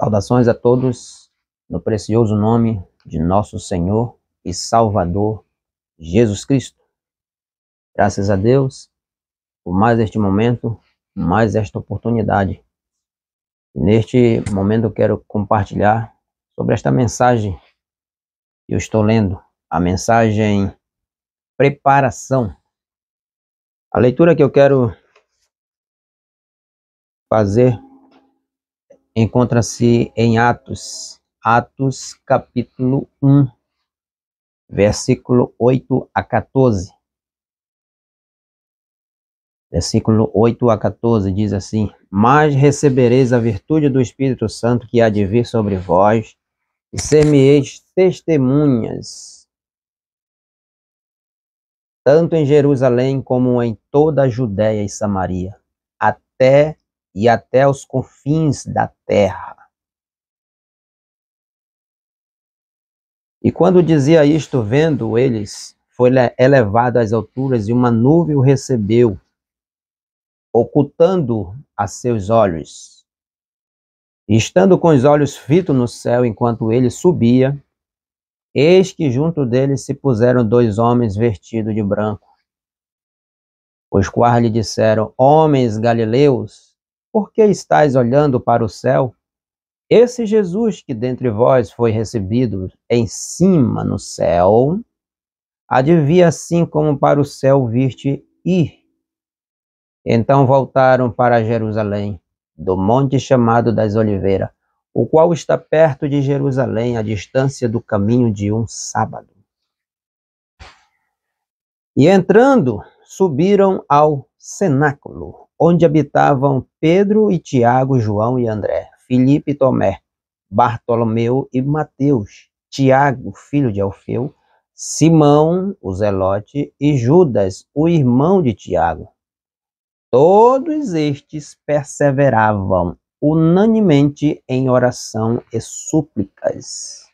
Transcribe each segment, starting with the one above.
Saudações a todos, no precioso nome de nosso Senhor e Salvador, Jesus Cristo. Graças a Deus por mais este momento, mais esta oportunidade. Neste momento eu quero compartilhar sobre esta mensagem que eu estou lendo, a mensagem preparação. A leitura que eu quero fazer encontra-se em Atos capítulo 1, versículo 8 a 14. Versículo 8 a 14 diz assim: Mas recebereis a virtude do Espírito Santo que há de vir sobre vós, e ser-me-eis testemunhas, tanto em Jerusalém como em toda a Judéia e Samaria, até os confins da terra. E quando dizia isto, vendo eles, foi elevado às alturas, e uma nuvem o recebeu, ocultando a seus olhos. E estando com os olhos fitos no céu, enquanto ele subia, eis que junto dele se puseram dois homens vestidos de branco, os quais lhe disseram: Homens galileus, por que estáis olhando para o céu? Esse Jesus que dentre vós foi recebido em cima no céu, há de vir assim como para o céu viste ir. Então voltaram para Jerusalém, do monte chamado das Oliveiras, o qual está perto de Jerusalém, a distância do caminho de um sábado. E entrando, subiram ao cenáculo, onde habitavam Pedro e Tiago, João e André, Filipe e Tomé, Bartolomeu e Mateus, Tiago, filho de Alfeu, Simão, o Zelote, e Judas, o irmão de Tiago. Todos estes perseveravam unanimemente em oração e súplicas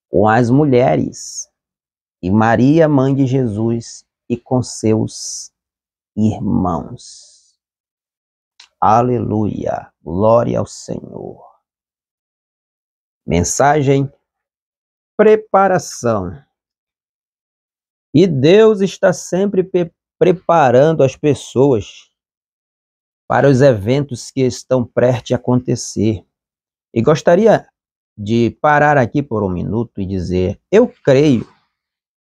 com as mulheres e Maria, mãe de Jesus, e com seus irmãos. Aleluia, glória ao Senhor. Mensagem preparação. E Deus está sempre preparando as pessoas para os eventos que estão prestes a acontecer. E gostaria de parar aqui por um minuto e dizer: eu creio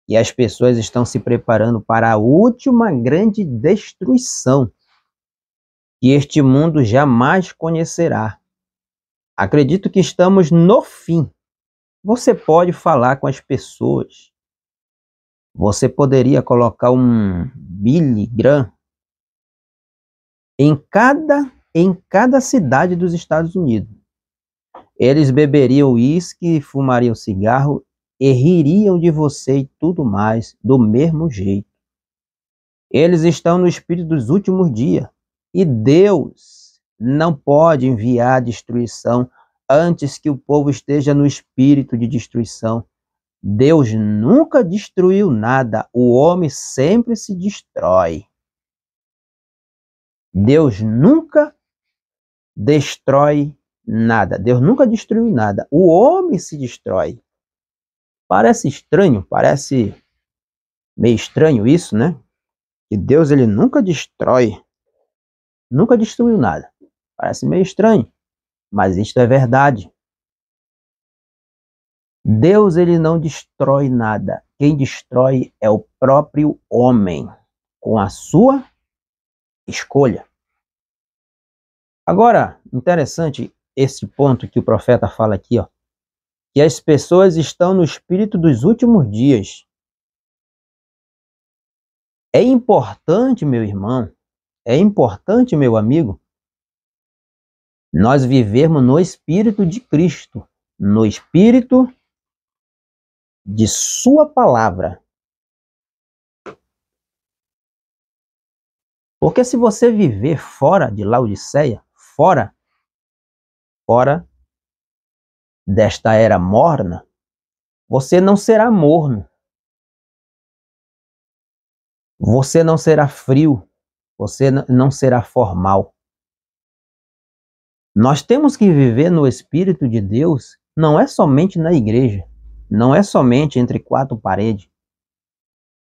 que as pessoas estão se preparando para a última grande destruição que este mundo jamais conhecerá. Acredito que estamos no fim. Você pode falar com as pessoas. Você poderia colocar um Billy Graham em cada cidade dos Estados Unidos. Eles beberiam uísque, fumariam cigarro e ririam de você e tudo mais, do mesmo jeito. Eles estão no espírito dos últimos dias. E Deus não pode enviar destruição antes que o povo esteja no espírito de destruição. Deus nunca destruiu nada. O homem sempre se destrói. Deus nunca destrói nada. Deus nunca destruiu nada. O homem se destrói. Parece estranho, parece meio estranho isso, né? Que Deus ele nunca destrói. Nunca destruiu nada. Parece meio estranho, mas isto é verdade. Deus ele não destrói nada. Quem destrói é o próprio homem, com a sua escolha. Agora, interessante esse ponto que o profeta fala aqui, ó, que as pessoas estão no espírito dos últimos dias. É importante, meu irmão, é importante, meu amigo, nós vivermos no espírito de Cristo, no espírito de sua palavra. Porque se você viver fora de Laodiceia, fora desta era morna, você não será morno. Você não será frio. Você não será formal. Nós temos que viver no Espírito de Deus, não é somente na igreja, não é somente entre quatro paredes,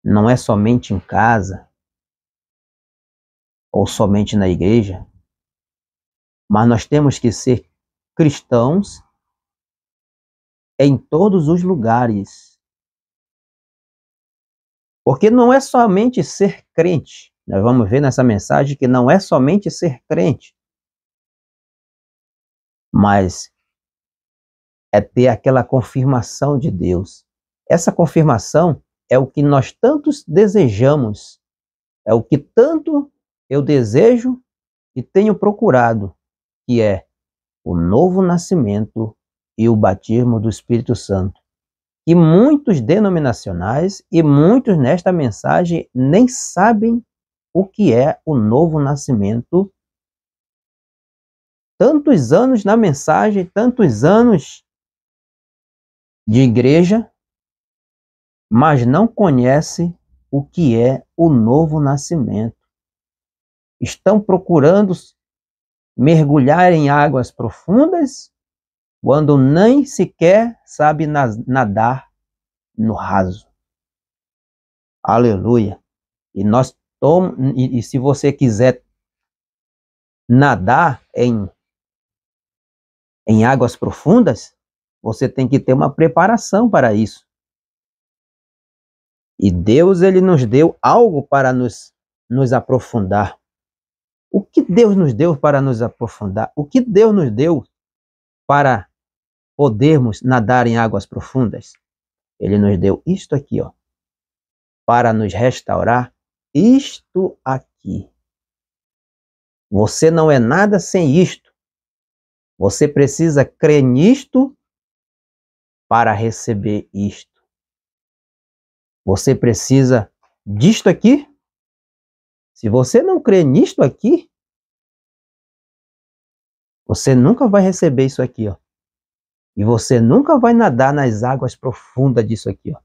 não é somente em casa, ou somente na igreja, mas nós temos que ser cristãos em todos os lugares. Porque não é somente ser crente. Nós vamos ver nessa mensagem que não é somente ser crente, mas é ter aquela confirmação de Deus. Essa confirmação é o que nós tantos desejamos, é o que tanto eu desejo e tenho procurado, que é o novo nascimento e o batismo do Espírito Santo. E muitos denominacionais e muitos nesta mensagem nem sabem o que é o novo nascimento. Tantos anos na mensagem, tantos anos de igreja, mas não conhece o que é o novo nascimento. Estão procurando mergulhar em águas profundas, quando nem sequer sabe nadar no raso. Aleluia. E se você quiser nadar em águas profundas, você tem que ter uma preparação para isso. E Deus, ele nos deu algo para nos aprofundar. O que Deus nos deu para nos aprofundar? O que Deus nos deu para podermos nadar em águas profundas? Ele nos deu isto aqui, ó, para nos restaurar. Isto aqui. Você não é nada sem isto. Você precisa crer nisto para receber isto. Você precisa disto aqui. Se você não crê nisto aqui, você nunca vai receber isso aqui, ó. E você nunca vai nadar nas águas profundas disso aqui, ó.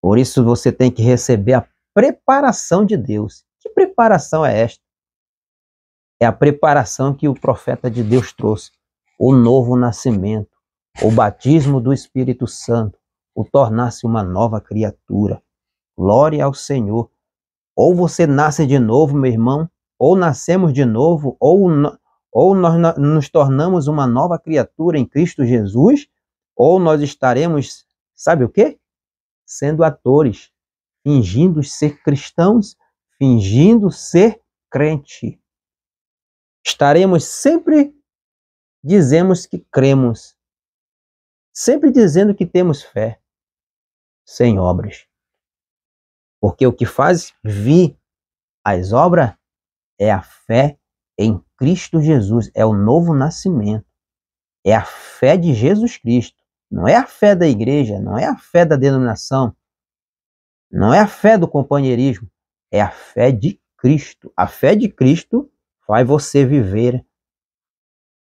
Por isso você tem que receber a preparação de Deus. Que preparação é esta? É a preparação que o profeta de Deus trouxe. O novo nascimento, o batismo do Espírito Santo, o tornar-se uma nova criatura. Glória ao Senhor. Ou você nasce de novo, meu irmão, ou nascemos de novo, ou nós nos tornamos uma nova criatura em Cristo Jesus, ou nós estaremos, sabe o quê? Sendo atores, fingindo ser cristãos, fingindo ser crente. Estaremos sempre dizemos que cremos, sempre dizendo que temos fé, sem obras. Porque o que faz vir as obras é a fé em Cristo Jesus, é o novo nascimento, é a fé de Jesus Cristo. Não é a fé da igreja, não é a fé da denominação, não é a fé do companheirismo, é a fé de Cristo. A fé de Cristo faz você viver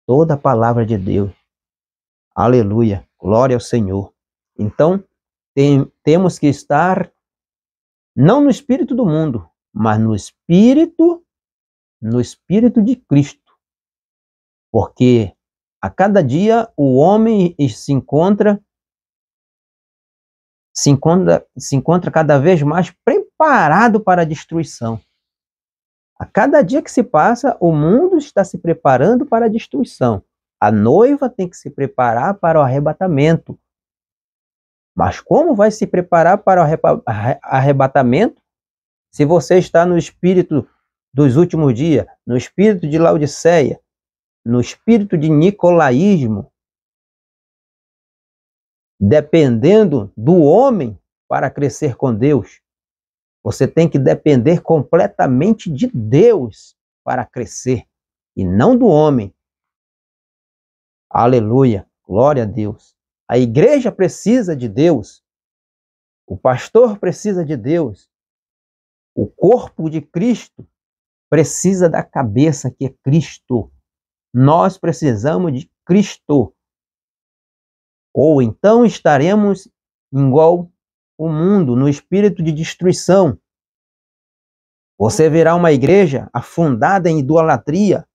toda a palavra de Deus. Aleluia, glória ao Senhor. Então, temos que estar não no espírito do mundo, mas no espírito de Cristo. Porque a cada dia o homem se encontra cada vez mais preparado para a destruição. A cada dia que se passa, o mundo está se preparando para a destruição. A noiva tem que se preparar para o arrebatamento. Mas como vai se preparar para o arrebatamento se você está no espírito dos últimos dias, no espírito de Laodiceia, no espírito de nicolaísmo, dependendo do homem para crescer com Deus? Você tem que depender completamente de Deus para crescer e não do homem. Aleluia, glória a Deus. A igreja precisa de Deus. O pastor precisa de Deus. O corpo de Cristo precisa da cabeça que é Cristo. Nós precisamos de Cristo. Ou então estaremos igual o mundo, no espírito de destruição. Você verá uma igreja afundada em idolatria,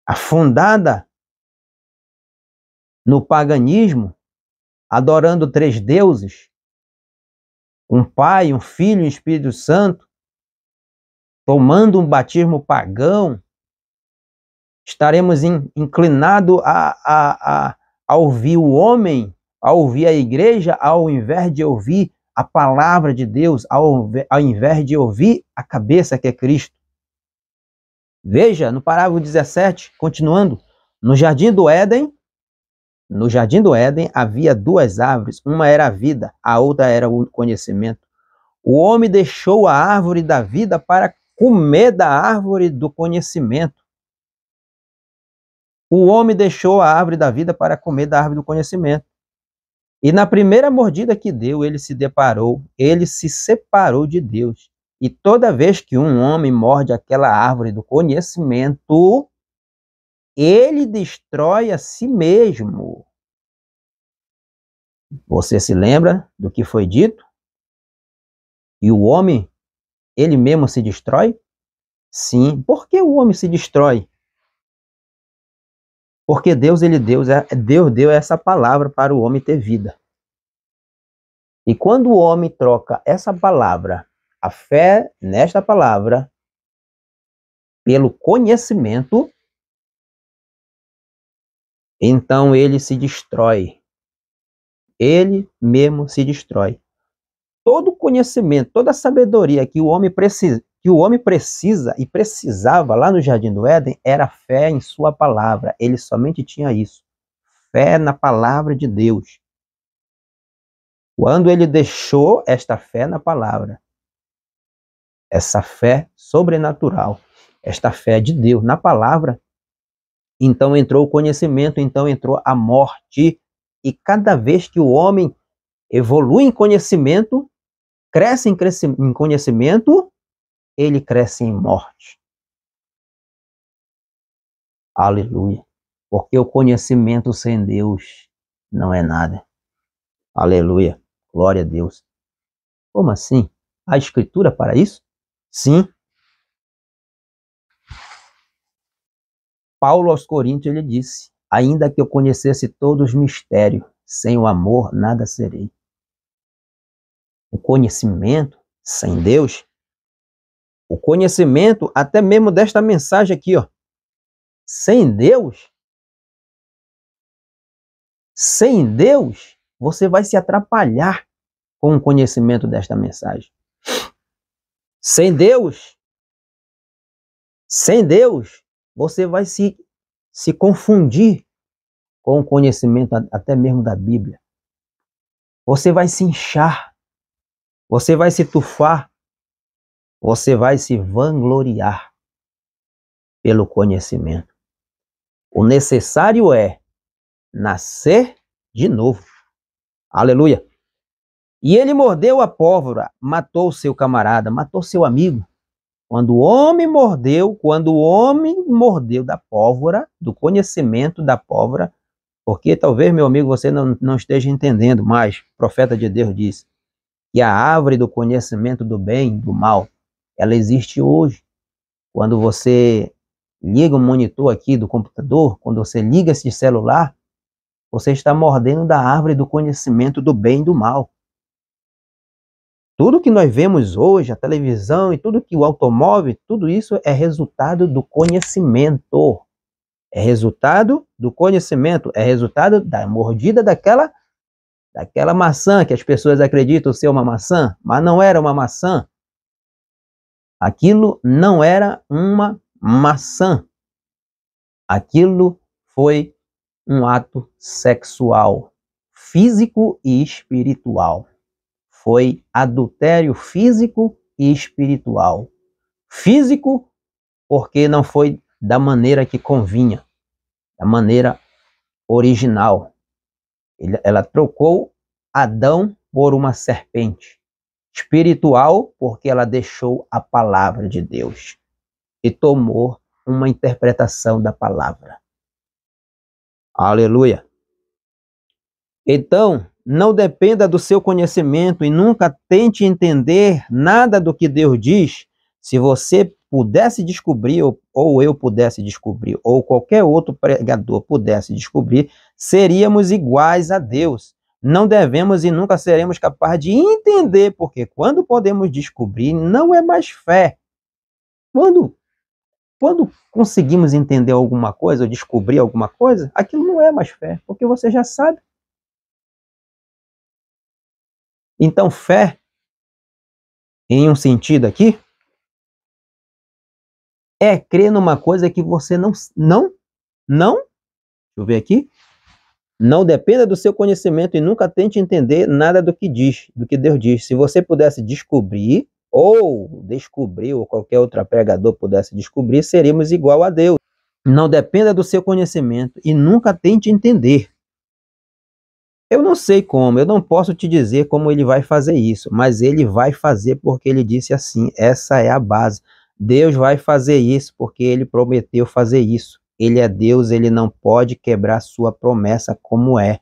afundada no paganismo, adorando 3 deuses, um Pai, um Filho e um Espírito Santo, tomando um batismo pagão, estaremos inclinados a ouvir o homem, a ouvir a igreja, ao invés de ouvir a palavra de Deus, ao invés de ouvir a cabeça que é Cristo. Veja, no parágrafo 17, continuando, no jardim do Éden havia 2 árvores, uma era a vida, a outra era o conhecimento. O homem deixou a árvore da vida para comer da árvore do conhecimento. O homem deixou a árvore da vida para comer da árvore do conhecimento. E na primeira mordida que deu, ele se separou de Deus. E toda vez que um homem morde aquela árvore do conhecimento, ele destrói a si mesmo. Você se lembra do que foi dito? E o homem, ele mesmo se destrói? Sim. Por que o homem se destrói? Porque Deus deu essa palavra para o homem ter vida. E quando o homem troca essa palavra, a fé nesta palavra, pelo conhecimento, então ele se destrói. Ele mesmo se destrói. Todo conhecimento, toda a sabedoria que o homem precisa e precisava lá no Jardim do Éden era fé em sua palavra. Ele somente tinha isso. Fé na palavra de Deus. Quando ele deixou esta fé na palavra, essa fé sobrenatural, esta fé de Deus na palavra, então entrou o conhecimento, então entrou a morte. E cada vez que o homem evolui em conhecimento, cresce em conhecimento, ele cresce em morte. Aleluia. Porque o conhecimento sem Deus não é nada. Aleluia. Glória a Deus. Como assim? Há escritura para isso? Sim. Paulo aos Coríntios, ele disse: ainda que eu conhecesse todos os mistérios, sem o amor nada serei. O conhecimento sem Deus, o conhecimento até mesmo desta mensagem aqui, ó, sem Deus, você vai se atrapalhar com o conhecimento desta mensagem. Sem Deus, você vai se confundir com o conhecimento até mesmo da Bíblia. Você vai se inchar, você vai se tufar, você vai se vangloriar pelo conhecimento. O necessário é nascer de novo. Aleluia. E ele mordeu a pólvora, matou seu camarada, matou seu amigo. Quando o homem mordeu da pólvora, do conhecimento da pólvora, porque talvez, meu amigo, você não esteja entendendo, mas o profeta de Deus diz que a árvore do conhecimento do bem e do mal, ela existe hoje. Quando você liga o monitor aqui do computador, quando você liga esse celular, você está mordendo da árvore do conhecimento do bem e do mal. Tudo que nós vemos hoje, a televisão e tudo que o automóvel, tudo isso é resultado do conhecimento. É resultado do conhecimento, é resultado da mordida daquela maçã que as pessoas acreditam ser uma maçã, mas não era uma maçã. Aquilo não era uma maçã. Aquilo foi um ato sexual, físico e espiritual. Foi adultério físico e espiritual. Físico, porque não foi da maneira que convinha, da maneira original. Ela trocou Adão por uma serpente. Espiritual, porque ela deixou a palavra de Deus e tomou uma interpretação da palavra. Aleluia. Então, não dependa do seu conhecimento e nunca tente entender nada do que Deus diz, se você pudesse descobrir, ou eu pudesse descobrir, ou qualquer outro pregador pudesse descobrir, seríamos iguais a Deus. Não devemos e nunca seremos capazes de entender, porque quando podemos descobrir, não é mais fé. Quando conseguimos entender alguma coisa, ou descobrir alguma coisa, aquilo não é mais fé, porque você já sabe. Então, fé, em um sentido aqui, é crer numa coisa que você não, deixa eu ver aqui, não dependa do seu conhecimento e nunca tente entender nada do que Deus diz. Se você pudesse descobrir, ou qualquer outro pregador pudesse descobrir, seríamos igual a Deus. Não dependa do seu conhecimento e nunca tente entender. Eu não sei como, eu não posso te dizer como ele vai fazer isso, mas ele vai fazer porque ele disse assim, essa é a base. Deus vai fazer isso porque ele prometeu fazer isso. Ele é Deus, ele não pode quebrar sua promessa como é.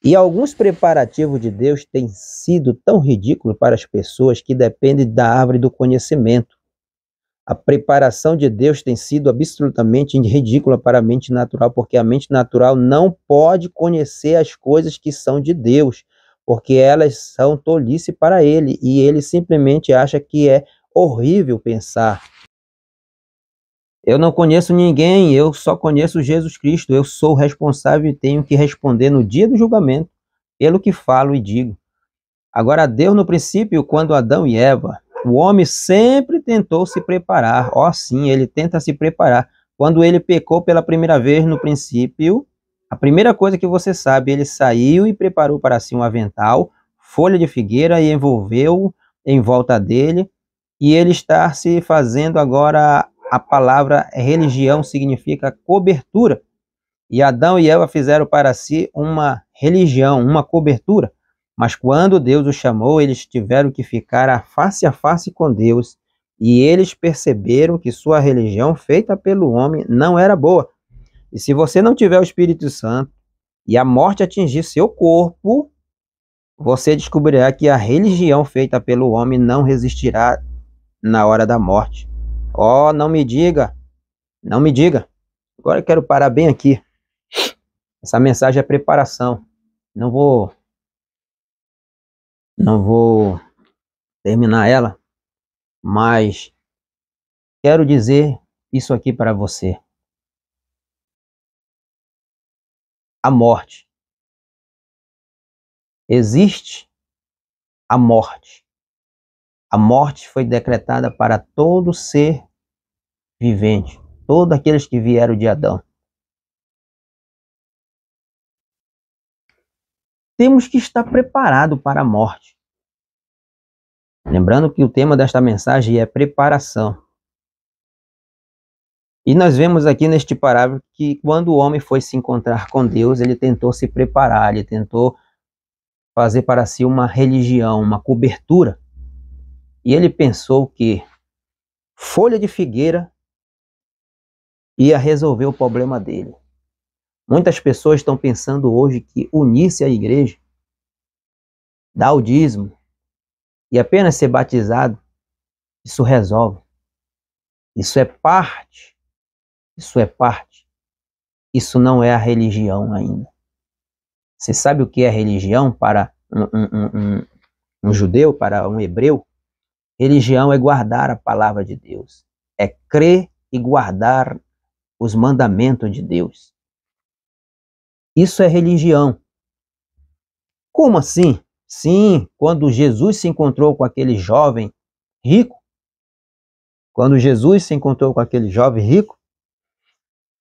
E alguns preparativos de Deus têm sido tão ridículos para as pessoas que dependem da árvore do conhecimento. A preparação de Deus tem sido absolutamente ridícula para a mente natural, porque a mente natural não pode conhecer as coisas que são de Deus, porque elas são tolice para ele, e ele simplesmente acha que é horrível pensar. Eu não conheço ninguém, eu só conheço Jesus Cristo. Eu sou responsável e tenho que responder no dia do julgamento pelo que falo e digo. Agora, Deus, no princípio, quando Adão e Eva, o homem sempre tentou se preparar. Sim, ele tenta se preparar. Quando ele pecou pela primeira vez no princípio, a primeira coisa que você sabe, ele saiu e preparou para si um avental, folha de figueira e envolveu em volta dele. E ele está se fazendo agora. A palavra religião significa cobertura. E Adão e Eva fizeram para si uma religião, uma cobertura. Mas quando Deus os chamou, eles tiveram que ficar a face com Deus. E eles perceberam que sua religião, feita pelo homem, não era boa. E se você não tiver o Espírito Santo e a morte atingir seu corpo, você descobrirá que a religião feita pelo homem não resistirá na hora da morte. Não me diga, não me diga. Agora eu quero parar bem aqui. Essa mensagem é preparação. Não vou terminar ela, mas quero dizer isso aqui para você. A morte. Existe a morte. A morte foi decretada para todo ser vivente, todos aqueles que vieram de Adão. Temos que estar preparados para a morte. Lembrando que o tema desta mensagem é preparação. E nós vemos aqui neste parágrafo que quando o homem foi se encontrar com Deus, ele tentou se preparar, ele tentou fazer para si uma religião, uma cobertura. E ele pensou que folha de figueira ia resolver o problema dele. Muitas pessoas estão pensando hoje que unir-se à igreja, dar o dízimo e apenas ser batizado, isso resolve. Isso é parte. Isso é parte. Isso não é a religião ainda. Você sabe o que é religião para um judeu, para um hebreu? Religião é guardar a palavra de Deus. É crer e guardar os mandamentos de Deus. Isso é religião. Como assim? Sim, quando Jesus se encontrou com aquele jovem rico,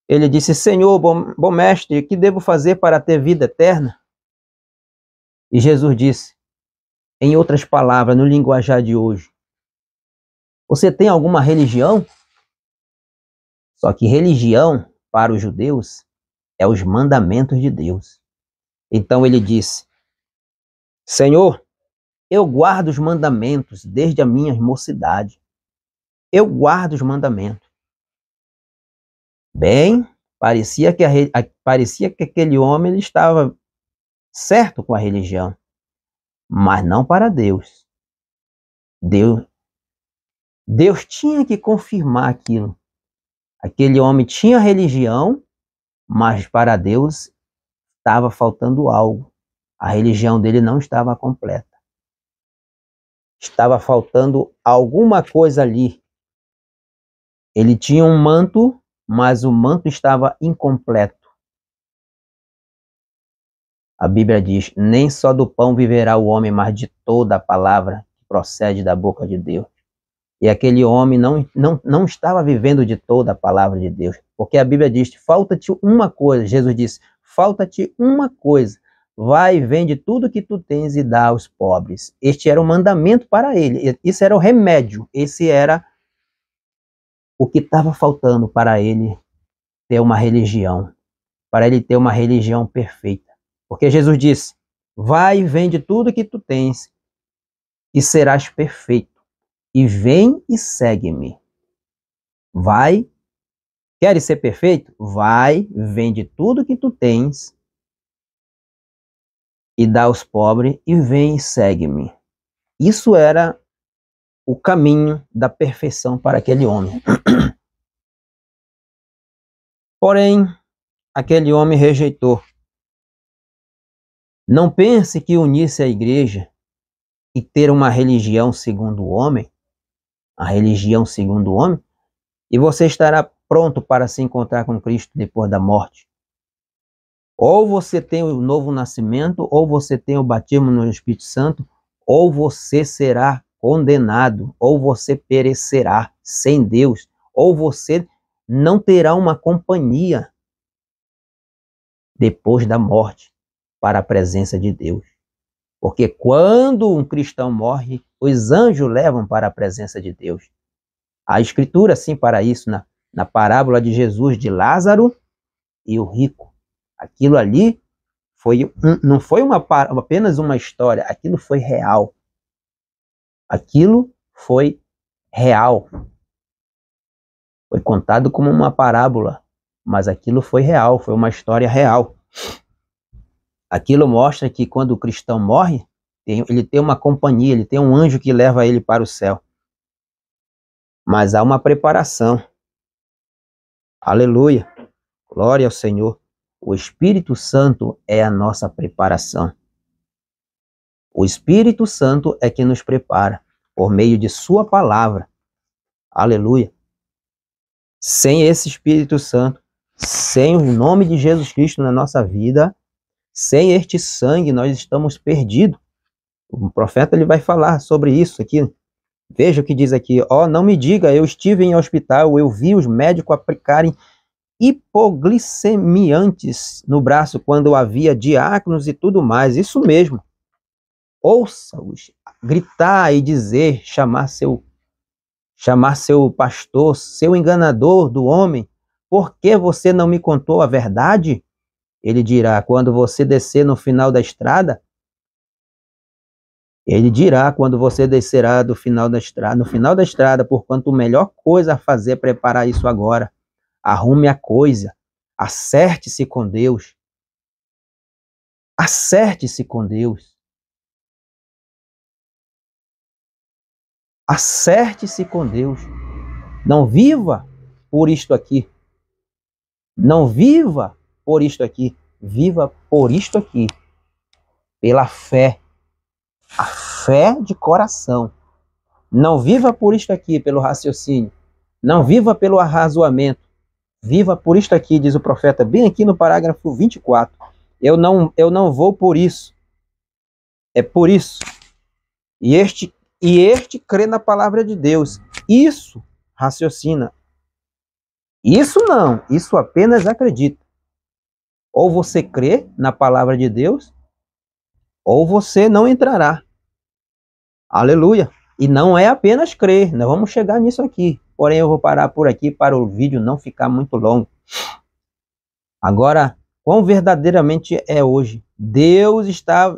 ele disse, Senhor, bom mestre, o que devo fazer para ter vida eterna? E Jesus disse, em outras palavras, no linguajar de hoje, você tem alguma religião? Só que religião, para os judeus, é os mandamentos de Deus. Então ele disse, Senhor, eu guardo os mandamentos desde a minha mocidade. Eu guardo os mandamentos. Bem, parecia que aquele homem ele estava certo com a religião, mas não para Deus. Deus tinha que confirmar aquilo. Aquele homem tinha religião, mas para Deus estava faltando algo. A religião dele não estava completa. Estava faltando alguma coisa ali. Ele tinha um manto, mas o manto estava incompleto. A Bíblia diz: nem só do pão viverá o homem, mas de toda a palavra que procede da boca de Deus. E aquele homem não estava vivendo de toda a palavra de Deus, porque a Bíblia diz: falta-te uma coisa. Jesus disse: falta-te uma coisa. Vai e vende tudo que tu tens e dá aos pobres. Este era o mandamento para ele. Isso era o remédio. Esse era o que estava faltando para ele ter uma religião. Para ele ter uma religião perfeita. Porque Jesus disse: vai e vende tudo que tu tens e serás perfeito. E vem e segue-me. Vai. Queres ser perfeito? Vai, vende tudo que tu tens e dá aos pobres, e vem e segue-me. Isso era o caminho da perfeição para aquele homem. Porém, aquele homem rejeitou. Não pense que unir-se à igreja e ter uma religião segundo o homem, a religião segundo o homem, e você estará pronto para se encontrar com Cristo depois da morte. Ou você tem o novo nascimento, ou você tem o batismo no Espírito Santo, ou você será condenado, ou você perecerá sem Deus, ou você não terá uma companhia depois da morte para a presença de Deus. Porque quando um cristão morre, os anjos levam para a presença de Deus. A Escritura, sim, para isso, na parábola de Jesus de Lázaro e o rico. Aquilo ali não foi apenas uma história, aquilo foi real. Aquilo foi real. Foi contado como uma parábola, mas aquilo foi real, foi uma história real. Aquilo mostra que quando o cristão morre, ele tem uma companhia, ele tem um anjo que leva ele para o céu. Mas há uma preparação. Aleluia. Glória ao Senhor. O Espírito Santo é a nossa preparação. O Espírito Santo é que nos prepara por meio de sua palavra. Aleluia. Sem esse Espírito Santo, sem o nome de Jesus Cristo na nossa vida, sem este sangue, nós estamos perdidos. O profeta ele vai falar sobre isso aqui. Veja o que diz aqui. Não me diga, eu estive em hospital, eu vi os médicos aplicarem hipoglicemiantes no braço quando havia diáconos e tudo mais. Isso mesmo. Ouça-os gritar e dizer, chamar seu pastor, seu enganador do homem. Por que você não me contou a verdade? Ele dirá, quando você descer no final da estrada, ele dirá, quando você descerá no final da estrada, porquanto a melhor coisa a fazer é preparar isso agora. Arrume a coisa, acerte-se com Deus. Acerte-se com Deus. Acerte-se com Deus. Não viva por isto aqui. Não viva por isto aqui. Viva por isto aqui. Pela fé. A fé de coração. Não viva por isto aqui, pelo raciocínio. Não viva pelo arrazoamento. Viva por isto aqui, diz o profeta, bem aqui no parágrafo 24. Eu não vou por isso. É por isso. E este crê na palavra de Deus. Isso raciocina. Isso não. Isso apenas acredita. Ou você crê na palavra de Deus, ou você não entrará. Aleluia. E não é apenas crer. Nós vamos chegar nisso aqui. Porém, eu vou parar por aqui para o vídeo não ficar muito longo. Agora, quão verdadeiramente é hoje? Deus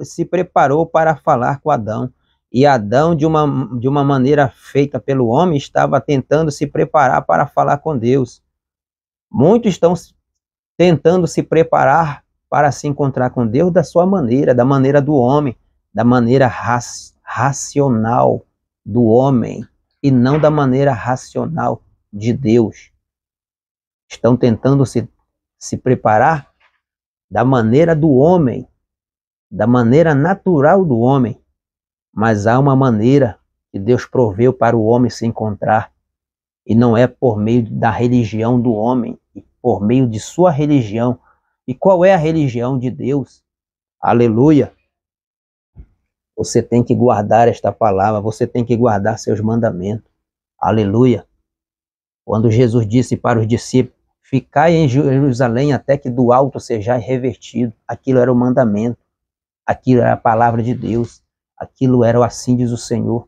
se preparou para falar com Adão. E Adão, de uma maneira feita pelo homem, estava tentando se preparar para falar com Deus. Muitos estão tentando se preparar para se encontrar com Deus da sua maneira, da maneira do homem, da maneira racional do homem. e não da maneira racional de Deus. Estão tentando se preparar da maneira do homem, da maneira natural do homem, mas há uma maneira que Deus proveu para o homem se encontrar, e não é por meio da religião do homem, e por meio de sua religião. E qual é a religião de Deus? Aleluia! Você tem que guardar esta palavra, você tem que guardar seus mandamentos. Aleluia! Quando Jesus disse para os discípulos, ficai em Jerusalém até que do alto sejais revertido, aquilo era o mandamento, aquilo era a palavra de Deus, aquilo era o assim diz o Senhor.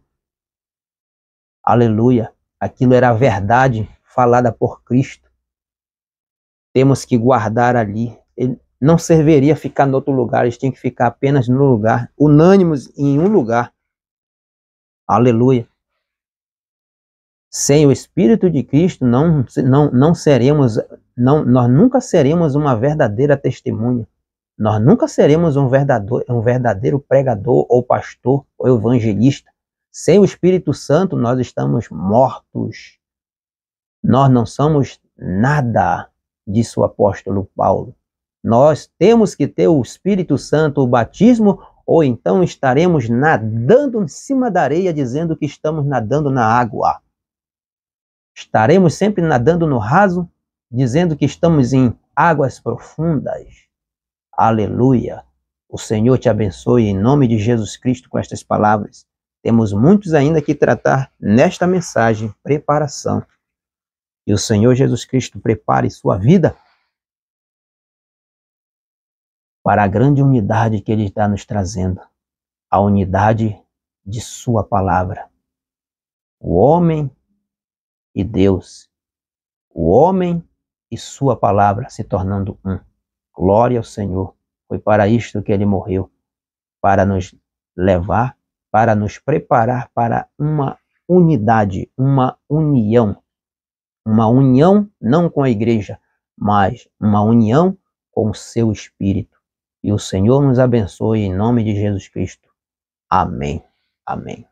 Aleluia! Aquilo era a verdade falada por Cristo. Temos que guardar ali. Ele não serviria ficar em outro lugar, eles tinham que ficar apenas no lugar, unânimes em um lugar. Aleluia! Sem o Espírito de Cristo, nós nunca seremos uma verdadeira testemunha. Nós nunca seremos um verdadeiro pregador, ou pastor, ou evangelista. Sem o Espírito Santo, nós estamos mortos. Nós não somos nada, disse o apóstolo Paulo. Nós temos que ter o Espírito Santo, o batismo, ou então estaremos nadando em cima da areia, dizendo que estamos nadando na água. Estaremos sempre nadando no raso, dizendo que estamos em águas profundas. Aleluia! O Senhor te abençoe em nome de Jesus Cristo com estas palavras. Temos muitos ainda que tratar nesta mensagem, preparação. E o Senhor Jesus Cristo prepare sua vida para a grande unidade que Ele está nos trazendo. A unidade de sua palavra. O homem e Deus. O homem e sua palavra se tornando um. Glória ao Senhor. Foi para isto que Ele morreu. Para nos levar, para nos preparar para uma unidade, uma união. Uma união não com a igreja, mas uma união com o seu Espírito. E o Senhor nos abençoe em nome de Jesus Cristo. Amém. Amém.